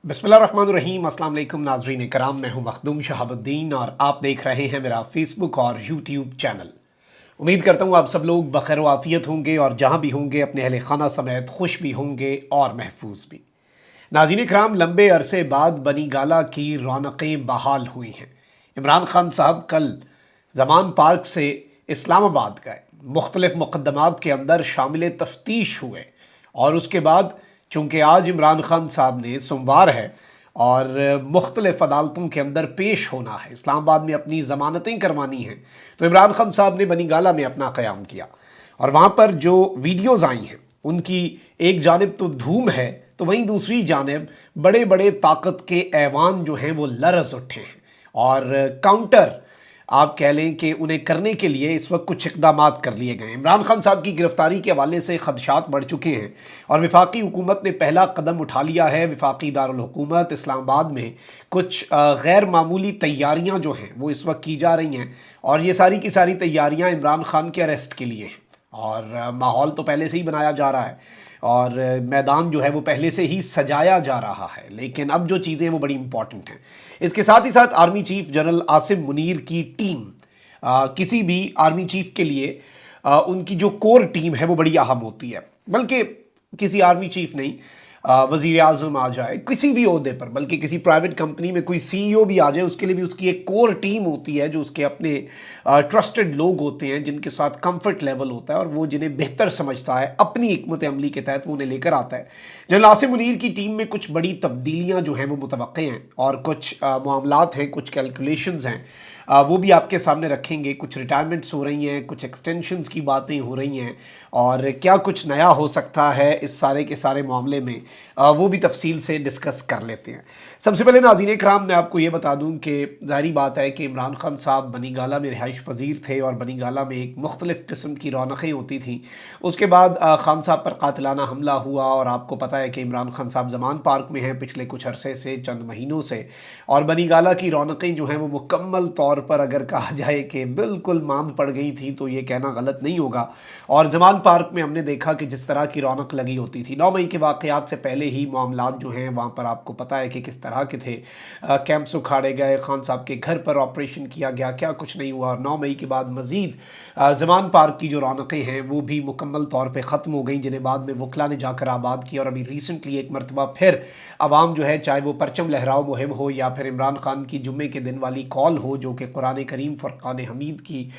बिस्मिल्लाहिर्रहमानिर्रहीम। अस्सलाम वालेकुम नाज़रीन कराम, मैं हूं मखदूम शहाबुद्दीन और आप देख रहे हैं मेरा फेसबुक और यूट्यूब चैनल। उम्मीद करता हूं आप सब लोग बखैर व आफियत होंगे और जहां भी होंगे अपने अहले खाना समेत खुश भी होंगे और महफूज भी। नाज़रीन कराम, लंबे अरसे बाद बनी गाला की रौनकें बहाल हुई हैं। इमरान खान साहब कल जमान पार्क से इस्लामाबाद गए, मुख्तलिफ मुकदमात के अंदर शामिल तफ्तीश हुए और उसके बाद चूँकि आज इमरान खान साहब ने सोमवार है और मुख्तलिफ अदालतों के अंदर पेश होना है, इस्लामाबाद में अपनी ज़मानतें करवानी हैं, तो इमरान खान साहब ने बनी गाला में अपना क़याम किया और वहाँ पर जो वीडियोज़ आई हैं उनकी एक जानिब तो धूम है, तो वहीं दूसरी जानिब बड़े बड़े ताकत के ऐवान जो हैं वो लरज़ उठे हैं और काउंटर आप कह लें कि उन्हें करने के लिए इस वक्त कुछ इक़दामात कर लिए गए। इमरान खान साहब की गिरफ्तारी के हवाले से खदशात बढ़ चुके हैं और वफाकी हुकूमत ने पहला कदम उठा लिया है। वफाकी दारुल हुकूमत इस्लामाबाद में कुछ गैर मामूली तैयारियाँ जो हैं वो इस वक्त की जा रही हैं और ये सारी की सारी तैयारियाँ इमरान खान के अरेस्ट के लिए हैं और माहौल तो पहले से ही बनाया जा रहा है और मैदान जो है वो पहले से ही सजाया जा रहा है, लेकिन अब जो चीज़ें हैं वो बड़ी इंपॉर्टेंट हैं। इसके साथ ही साथ army chief general Asim Munir की टीम, किसी भी आर्मी चीफ के लिए उनकी जो कोर टीम है वो बड़ी अहम होती है। बल्कि किसी आर्मी चीफ नहीं, वज़ीर आज़म आ जाए किसी भी ओहदे पर, बल्कि किसी प्राइवेट कंपनी में कोई सीईओ भी आ जाए, उसके लिए भी उसकी एक कोर टीम होती है जो उसके अपने ट्रस्टेड लोग होते हैं जिनके साथ कंफर्ट लेवल होता है और वो जिन्हें बेहतर समझता है अपनी हिकमत अमली के तहत वो उन्हें लेकर आता है। जनरल आसिम मुनीर की टीम में कुछ बड़ी तब्दीलियाँ जो हैं वो मुतवक्के हैं और कुछ मामलात हैं, कुछ कैलकुलेशंस हैं, वो भी आपके सामने रखेंगे। कुछ रिटायरमेंट्स हो रही हैं, कुछ एक्सटेंशंस की बातें हो रही हैं और क्या कुछ नया हो सकता है इस सारे के सारे मामले में, वो भी तफसील से डिस्कस कर लेते हैं। सबसे पहले नाज़रीन कराम, मैं आपको ये बता दूं कि ज़ाहिरी बात है कि इमरान खान साहब बनी गाला में रिहाइश पजीर थे और बनी गाला में एक मुख्तलिफ़ किस्म की रौनकें होती थीं। उसके बाद खान साहब पर कातिलाना हमला हुआ और आपको पता है कि इमरान खान साहब जमान पार्क में हैं पिछले कुछ अरसे से, चंद महीनों से, और बनी गाला की रौनकें जो हैं वो मुकम्मल तौर पर अगर कहा जाए कि बिल्कुल मांद पड़ गई थी तो ये कहना गलत नहीं होगा। और जमान पार्क में हमने देखा कि जिस तरह की रौनक लगी होती थी, 9 मई के वाक़यात से पहले ही मामलात जो हैं वहाँ पर आपको पता है कि किस तरह के थे। कैंप्स उखाड़े गए, खान साहब के घर पर ऑपरेशन किया गया, क्या कुछ नहीं हुआ। और 9 मई के बाद मज़ीद जमान पार्क की जो रौनकें हैं वो भी मुकम्मल तौर पर ख़त्म हो गई, जिन्हें बाद में वकला ने जाकर आबाद किया। और अभी रिसेंटली एक मरतबा फिर आवाम जो है, चाहे वो परचम लहराओ मुहिम हो या फिर इमरान खान की जुम्मे के दिन वाली कॉल हो जो कि कुरान करीम फ़ुरक़ान हमीद की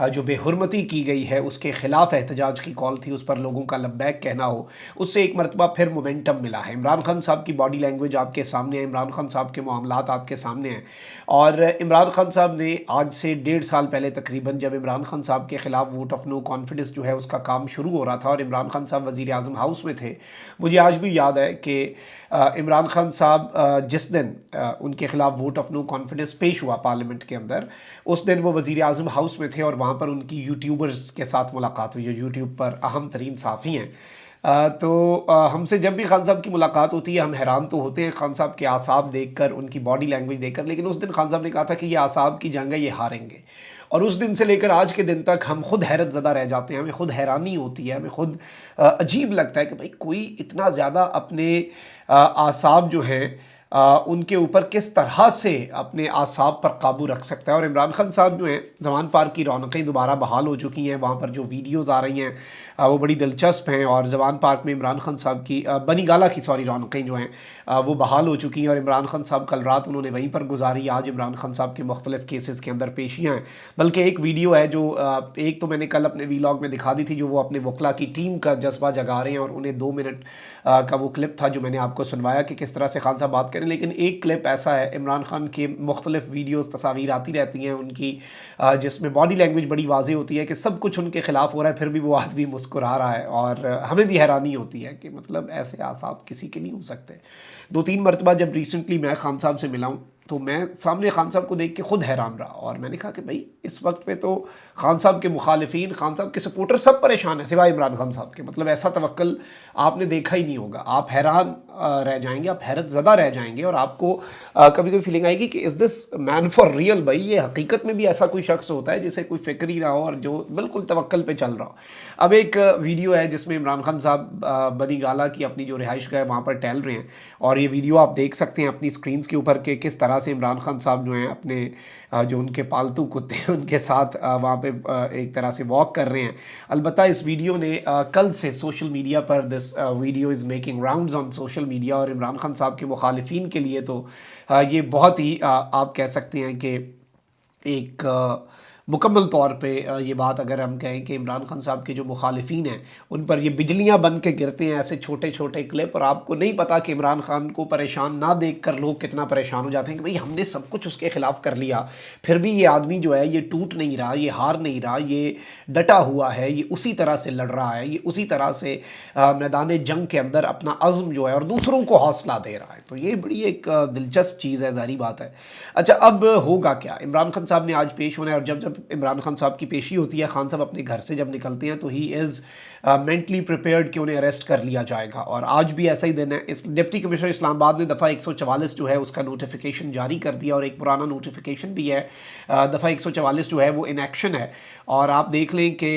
जो बेहुरमती की गई है उसके ख़िलाफ़ एहतजाज की कॉल थी, उस पर लोगों का लब्बैक कहना हो, उससे एक मरतबा फिर मोमेंटम मिला है। इमरान खान साहब की बॉडी लैंग्वेज आपके सामने है, इमरान खान साहब के मामलात आपके सामने हैं। और इमरान खान साहब ने आज से 1.5 साल पहले तकरीबन, जब इमरान खान साहब के ख़िलाफ़ वोट ऑफ नो कॉन्फिडेंस जो है उसका काम शुरू हो रहा था और इमरान खान साहब वज़ीर आज़म हाउस में थे, मुझे आज भी याद है कि इमरान खान साहब जिस दिन उनके ख़िलाफ़ वोट ऑफ नो कॉन्फिडेंस पेश हुआ पार्लियामेंट के अंदर, उस दिन वो वज़ीर आज़म हाउस में थे और वहाँ पर उनकी यूट्यूबर्स के साथ मुलाकात हुई जो यूट्यूब पर अहम तरीन साफ़ी हैं। हमसे जब भी खान साहब की मुलाकात होती है हम हैरान तो होते हैं खान साहब के आसाब देखकर, उनकी बॉडी लैंग्वेज देखकर, लेकिन उस दिन खान साहब ने कहा था कि ये आसाब की जंग है, ये हारेंगे। और उस दिन से लेकर आज के दिन तक हम खुद हैरत ज़दा रह जाते हैं, हमें खुद हैरानी होती है, हमें खुद अजीब लगता है कि भाई कोई इतना ज़्यादा अपने आसाब जो हैं उनके ऊपर किस तरह से अपने आसाब पर काबू रख सकता है। और इमरान खान साहब जो हैं, जमान पार्क की रौनकें दोबारा बहाल हो चुकी हैं, वहाँ पर जो वीडियोज़ आ रही हैं वो बड़ी दिलचस्प हैं। और जमान पार्क में इमरान खान साहब की बनी गाला की रौनकें जो हैं वो बहाल हो चुकी हैं और इमरान खान साहब कल रात उन्होंने वहीं पर गुजारी। आज इमरान खान साहब के मुख्तलिफ़ केसेस के अंदर पेशियाँ हैं, बल्कि एक वीडियो है जो एक तो मैंने कल अपने वीलॉग में दिखा दी थी, जो वो अपने वकला की टीम का जज्बा जगा रहे हैं और उन्हें 2 मिनट का वो क्लिप था जो मैंने आपको सुनवाया कि किस तरह से खान साहब बात करें। लेकिन एक क्लिप ऐसा है, इमरान खान के मुख्तलिफ वीडियोस तस्वीर आती रहती हैं उनकी, जिसमें बॉडी लैंग्वेज बड़ी वाज़ेह होती है कि सब कुछ उनके ख़िलाफ़ हो रहा है, फिर भी वो आदमी मुस्कुरा रहा है और हमें भी हैरानी होती है कि मतलब ऐसे आसाब किसी के नहीं हो सकते। 2-3 मरतबा जब रिसेंटली मैं खान साहब से मिला हूँ तो मैं सामने खान साहब को देख के खुद हैरान रहा और मैंने कहा कि भाई इस वक्त पे तो खान साहब के मुखालिफिन, खान साहब के सपोर्टर सब परेशान हैं सिवाय इमरान खान साहब के। मतलब ऐसा तवक्कल आपने देखा ही नहीं होगा। आप हैरान रह जाएंगे, आप हैरत ज़दा रह जाएंगे और आपको कभी कभी फीलिंग आएगी कि is this man for real. भाई ये हकीकत में भी ऐसा कोई शख्स होता है जिसे कोई फिक्र ही ना हो और जो बिल्कुल तवक्कल पे चल रहा हो। अब एक वीडियो है जिसमें इमरान खान साहब बनी गाला की अपनी जो रिहाइश का है वहाँ पर टहल रहे हैं और ये वीडियो आप देख सकते हैं अपनी स्क्रीन के ऊपर के किस तरह से इमरान खान साहब जो हैं अपने जो उनके पालतू कुत्ते हैं उनके साथ वहाँ पे एक तरह से वॉक कर रहे हैं। अलबत्ता इस वीडियो ने कल से सोशल मीडिया पर this video is making rounds on social media और इमरान खान साहब के मुखालिफिन के लिए तो ये बहुत ही आप कह सकते हैं कि एक मुकम्मल तौर पे ये बात अगर हम कहें कि इमरान खान साहब के जो मुखालिफिन हैं उन पर ये बिजलियां बन के गिरते हैं ऐसे छोटे छोटे क्लिप और आपको नहीं पता कि इमरान खान को परेशान ना देख कर लोग कितना परेशान हो जाते हैं कि भाई हमने सब कुछ उसके ख़िलाफ़ कर लिया फिर भी ये आदमी जो है ये टूट नहीं रहा, ये हार नहीं रहा, ये डटा हुआ है, ये उसी तरह से लड़ रहा है, ये उसी तरह से मैदान जंग के अंदर अपना अज़्म जो है और दूसरों को हौसला दे रहा है। तो ये बड़ी एक दिलचस्प चीज़ है, ज़ाहिर बात है। अच्छा अब होगा क्या, इमरान खान साहब ने आज पेश होना है और जब इमरान खान साहब की पेशी होती है, खान साहब अपने घर से जब निकलते हैं तो ही इज़ मेंटली प्रिपेयर्ड कि उन्हें अरेस्ट कर लिया जाएगा और आज भी ऐसा ही दिन है। इस डिप्टी कमिश्नर इस्लामाबाद ने दफ़ा 144 जो है उसका नोटिफिकेशन जारी कर दिया और एक पुराना नोटिफिकेशन भी है दफ़ा 144 जो है वो इन एक्शन है। और आप देख लें कि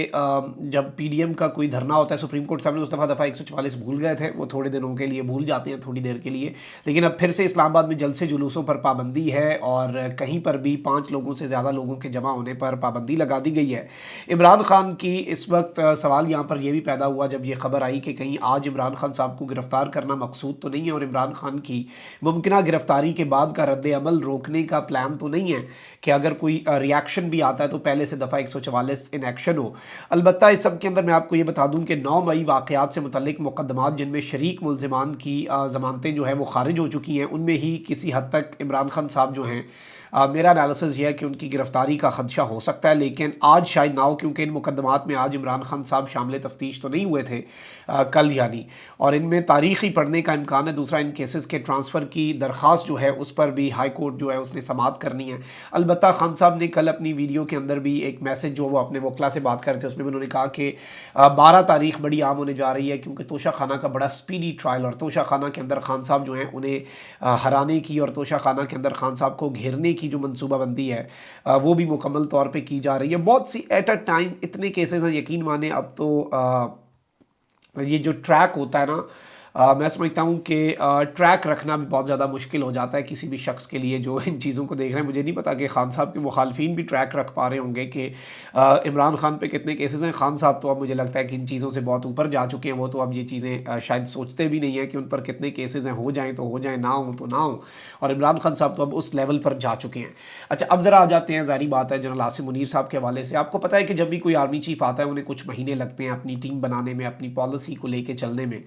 जब PDM का कोई धरना होता है, सुप्रीम कोर्ट साहब ने उस दफ़ा 144 भूल गए थे, वो थोड़े दिनों के लिए भूल जाते हैं, थोड़ी देर के लिए, लेकिन अब फिर से इस्लामाबाद में जलसे जुलूसों पर पाबंदी है और कहीं पर भी 5 लोगों से ज़्यादा लोगों के जमा होने पर पाबंदी लगा दी गई है। इमरान खान की इस वक्त सवाल यहाँ पर यह भी पैदा हुआ जब ये खबर आई कि कहीं आज इमरान खान साहब को गिरफ्तार करना मकसूद तो नहीं है और इमरान खान की मुमकिन गिरफ्तारी के बाद का रद्द अमल रोकने का प्लान तो नहीं है कि अगर कोई रिएक्शन भी आता है तो पहले से दफ़ा 144 इन एक्शन हो। अलबत्ता इस सब के अंदर मैं आपको ये बता दूं कि 9 मई वाक़यात से मुतल्लिक मुकदमात जिनमें शरीक मुल्ज़िमान की ज़मानतें जो है वो खारिज हो चुकी हैं, उनमें ही किसी हद तक इमरान खान साहब जो हैं मेरा एनालिसिस यह है कि उनकी गिरफ्तारी का खदशा हो सकता है, लेकिन आज शायद ना हो क्योंकि इन मुकदमात में आज इमरान खान साहब शामिल तफ्तीश तो नहीं हुए थे कल यानी, और इनमें तारीख़ी पढ़ने का इम्कान है। दूसरा, इन केसेस के ट्रांसफ़र की दरख्वास्त जो है उस पर भी हाई कोर्ट जो है उसने समाअत करनी है। अलबत्ता खान साहब ने कल अपनी वीडियो के अंदर भी एक मैसेज जो वो अपने वकला से बात कर रहे थे उसमें भी उन्होंने कहा कि 12 तारीख बड़ी आम होने जा रही है क्योंकि तोशा खाना का बड़ा स्पीडी ट्रायल और तोशा खाना के अंदर खान साहब जो हैं उन्हें हराने की और तोशा खाना के अंदर खान साहब को घेरने की जो मनसूबाबंदी है वो भी मुकम्मल तौर पे की जा रही है। बहुत सी एट अ टाइम इतने केसेस हैं, यकीन माने अब तो ये जो ट्रैक होता है ना, मैं समझता हूँ कि ट्रैक रखना भी बहुत ज़्यादा मुश्किल हो जाता है किसी भी शख्स के लिए जो इन चीज़ों को देख रहे हैं। मुझे नहीं पता कि खान साहब के मुखालफिन भी ट्रैक रख पा रहे होंगे कि इमरान खान पे कितने केसेस हैं। खान साहब तो अब मुझे लगता है कि इन चीज़ों से बहुत ऊपर जा चुके हैं, वो तो अब ये चीज़ें शायद सोचते भी नहीं हैं कि उन पर कितने केसेस हैं, हो जाएँ तो हो जाएँ, ना हो तो ना हो, और इमरान खान साहब तो अब उस लेवल पर जा चुके हैं। अच्छा अब ज़रा आ जाते हैं, ज़ाहिर बात है, जनरल आसिम मुनीर साहब के हवाले से। आपको पता है कि जब भी कोई आर्मी चीफ़ आता है उन्हें कुछ महीने लगते हैं अपनी टीम बनाने में, अपनी पॉलिसी को लेके चलने में,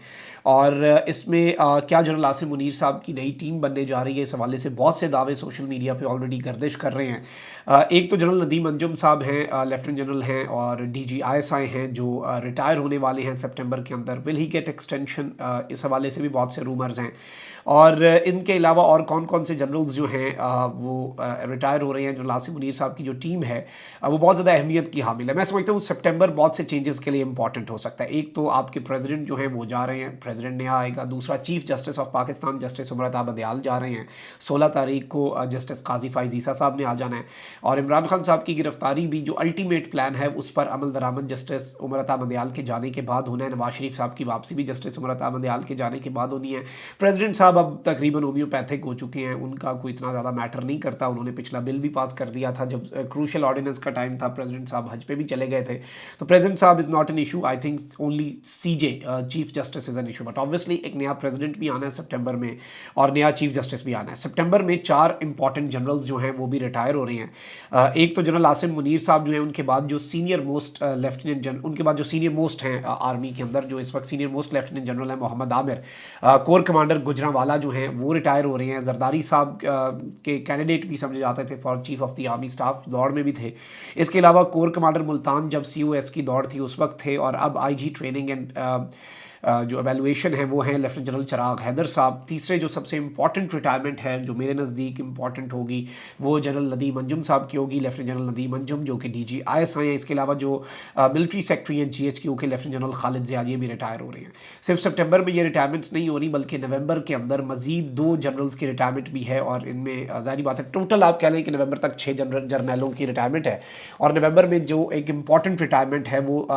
और इसमें क्या जनरल आसिम मुनीर साहब की नई टीम बनने जा रही है, इस हवाले से बहुत से दावे सोशल मीडिया पे ऑलरेडी गर्दिश कर रहे हैं। एक तो जनरल नदीम अंजुम साहब हैं, लेफ्टिनेंट जनरल हैं और DG ISI हैं जो रिटायर होने वाले हैं सितंबर के अंदर। विल ही गेट एक्सटेंशन, इस हवाले से भी बहुत से रूमर्स हैं। और इनके अलावा और कौन कौन से जनरल्स जो हैं वो रिटायर हो रहे हैं। जनरल आसिम मुनीर साहब की जो टीम है वो बहुत ज़्यादा अहमियत की हामिल है। मैं समझता हूँ सितंबर बहुत से चेंजेस के लिए इंपॉर्टेंट हो सकता है। एक तो आपके प्रेसिडेंट जो हैं वो जा रहे हैं, प्रेसिडेंट नया आएगा। दूसरा, chief justice of Pakistan justice उमरता Bandial जा रहे हैं। 16 तारीख को जस्टिस काजी फ़ाइज़ ईसा साहब ने आ जाना है। और इमरान खान साहब की गिरफ्तारी भी जो अल्टीमेट प्लान है उस पर अमल दरामद जस्टिस उमरता बंदयाल के जाने के बाद होना है। नवाज शरीफ साहब की वापसी भी जस्टिस उमरता बंदयाल के जाने के बाद होनी है। प्रेसिडेंट साहब अब तकरीबन होम्योपैथिक हो चुके हैं, उनका कोई इतना ज़्यादा मैटर नहीं करता। उन्होंने पिछला बिल भी पास कर दिया था जब क्रूशल ऑर्डिनेंस का टाइम था, प्रेसिडेंट साहब हज पे भी चले गए थे। तो प्रेसिडेंट साहब is not an issue, I think only CJ chief justice is an issue. But obviously एक नया प्रेसिडेंट भी आना है सितंबर में और नया चीफ जस्टिस भी आना है। सितंबर में 4 इंपॉर्टेंट जनरल्स जो हैं वो भी रिटायर हो रहे हैं। एक तो जनरल आसिम मुनीर साहब जो हैं, उनके बाद जो सीनियर मोस्ट लेफ्टिनेंट जनरल, उनके बाद जो सीनियर मोस्ट हैं आर्मी के अंदर, जो इस वक्त सीनियर मोस्ट लेफ्टिनेंट जनरल है मोहम्मद आमिर। कोर कमांडर गुजरांवाला जो हैं वो रिटायर हो रहे हैं। जरदारी साहब के कैंडिडेट भी समझे जाते थे for chief of the army staff, दौड़ में भी थे। इसके अलावा कोर कमांडर मुल्तान जब COS की दौड़ थी उस वक्त थे, और अब IG ट्रेनिंग एंड जो एवेलुएशन है वो है लेफ्टिनेंट जनरल चिराग हैदर साहब। तीसरे जो सबसे इंपॉर्टेंट रिटायरमेंट है जो मेरे नज़दीक इंपॉर्टेंट होगी वो जनरल नदीम अंजुम साहब की होगी, लेफ्टिनेंट जनरल नदीम अंजुम जो कि DGIS हैं। इसके अलावा जो मिलिट्री सेक्रेटरी हैं GHQ के लेफ्टिनेंट जनरल खालिद ज़ियाद, ये भी रिटायर हो रहे हैं। सिर्फ सितंबर में ये रिटायरमेंट्स नहीं हो रही बल्कि नवंबर के अंदर मजीद 2 जनरल्स की रिटायरमेंट भी है, और इनमें ज़ाहिर बात है टोटल आप कह लें कि नवंबर तक 6 जर्नलों की रिटायरमेंट है। और नवंबर में जो एक इंपॉर्टेंट रिटायरमेंट है वो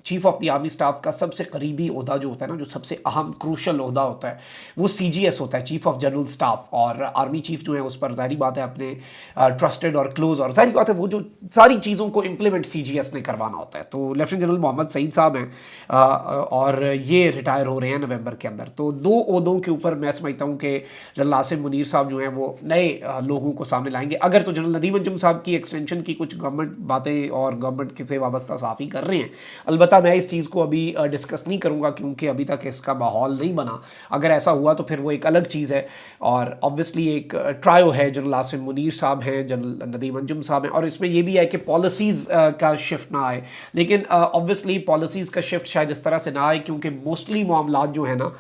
chief of the army staff का सबसे करीबी ओहदा जो होता है ना, जो सबसे अहम क्रूशल ओहदा होता है वो CGS होता है, चीफ ऑफ जनरल स्टाफ। और आर्मी चीफ जो है उस पर ज़ाहिर बात है अपने ट्रस्टेड और क्लोज, और ज़ाहिर बात है वो जो सारी चीज़ों को इम्प्लीमेंट CGS ने करवाना होता है। तो लेफ्टिनेंट जनरल मोहम्मद सईद साहब हैं और ये रिटायर हो रहे हैं नवंबर के अंदर। तो 2 ओहदों के ऊपर मैं समझता हूँ कि जनरल आसिम मुनीर साहब जो हैं वो नए लोगों को सामने लाएंगे। अगर तो जनरल नदीम अंजुम साहब की एक्सटेंशन की कुछ गवर्नमेंट बातें और गवर्नमेंट से वाबस्ता साफ़ी कर रहे हैं, अलबत्ता मैं इस चीज़ को अभी डिस्कस नहीं करूँगा क्योंकि अभी तक इसका माहौल नहीं बना। अगर ऐसा हुआ तो फिर वो एक अलग चीज़ है। और ऑब्वियसली एक ट्रायो है, जनरल आसिम मुनीर साहब हैं, जनरल नदीम अंजुम साहब हैं, और इसमें ये भी है कि पॉलिसीज़ का शिफ्ट ना आए। लेकिन ऑब्वियसली पॉलिसीज़ का शिफ्ट शायद इस तरह से ना आए क्योंकि मोस्टली मामलात जो है ना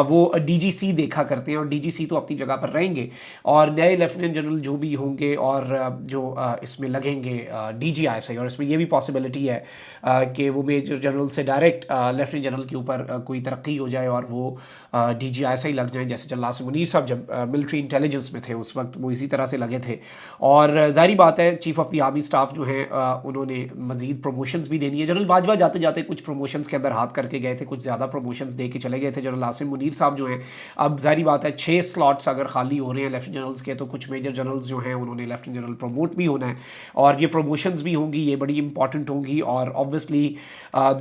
वो DGC देखा करते हैं, और DGC तो अपनी जगह पर रहेंगे, और नए लेफ्टिनेंट जनरल जो भी होंगे और जो इसमें लगेंगे DGIS, और इसमें ये भी पॉसिबिलिटी है कि वो मेजर जनरल से डायरेक्ट लेफ्टिनेंट जनरल के ऊपर कोई तरक्की हो जाए और वो DGIS ही लग जाएं, जैसे जनरल आसिम मुनीर साहब जब मिलिट्री इंटेलिजेंस में थे उस वक्त वो इसी तरह से लगे थे। और जाहिर बात है chief of the army staff जो हैं उन्होंने मजीद प्रमोशंस भी देनी है। जनरल बाजवा जाते जाते कुछ प्रमोशंस के अंदर हाथ करके गए थे, कुछ ज़्यादा प्रमोशंस दे के चले गए थे जनरल आसिम मुनीर साहब जो हैं। अब जाहिर बात है 6 स्लॉट्स अगर खाली हो रहे हैं लेफ्टिनेंट जनरल्स के, तो कुछ मेजर जनरल्स जो हैं उन्होंने लेफ्टिनेंट जनरल प्रमोट भी होना है, और ये प्रमोशंस भी होंगी, ये बड़ी इंपॉर्टेंट होंगी। और ऑब्वियसली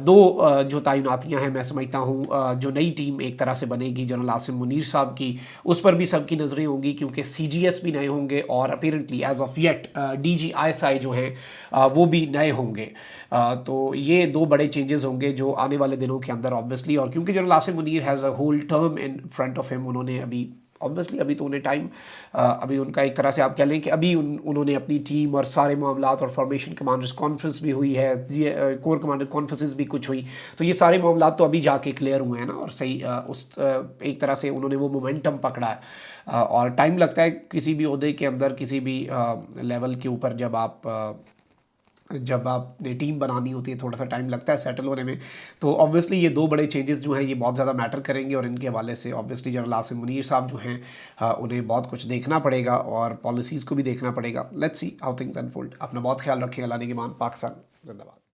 2 जो तैनातियाँ हैं मैं समझता हूँ जो नई टीम एक तरह से बनेगी जनरल आसिम मुनीर साहब की, उस पर भी सबकी नज़रें होंगी क्योंकि CGS भी नए होंगे, और अपीरेंटली एज ऑफ येट DGISI जो है वो भी नए होंगे। तो ये 2 बड़े चेंजेस होंगे जो आने वाले दिनों के अंदर ऑब्वियसली। और क्योंकि general Asim Munir has a whole term in front of him, उन्होंने अभी ऑब्वियसली अभी तो उन्हें टाइम अभी उनका एक तरह से आप कह लें कि अभी उन्होंने अपनी टीम और सारे मामलात, और फॉर्मेशन कमांडर्स कॉन्फ्रेंस भी हुई है, ये कोर कमांडर कॉन्फ्रेंसेस भी कुछ हुई, तो ये सारे मामलात तो अभी जाके क्लियर हुए हैं ना, और सही एक तरह से उन्होंने वो मोमेंटम पकड़ा है। और टाइम लगता है किसी भी ओहदे के अंदर, किसी भी लेवल के ऊपर जब आपने टीम बनानी होती है थोड़ा सा टाइम लगता है सेटल होने में। तो ऑब्वियसली ये 2 बड़े चेंजेस जो हैं ये बहुत ज़्यादा मैटर करेंगे, और इनके हवाले से ऑब्वियसली जनरल आसिम मुनीर साहब जो हैं उन्हें बहुत कुछ देखना पड़ेगा और पॉलिसीज़ को भी देखना पड़ेगा। Let's see how things unfold. अपना बहुत ख्याल रखें। अल्लाह ने के मान। पाकिस्तान जिंदाबाद।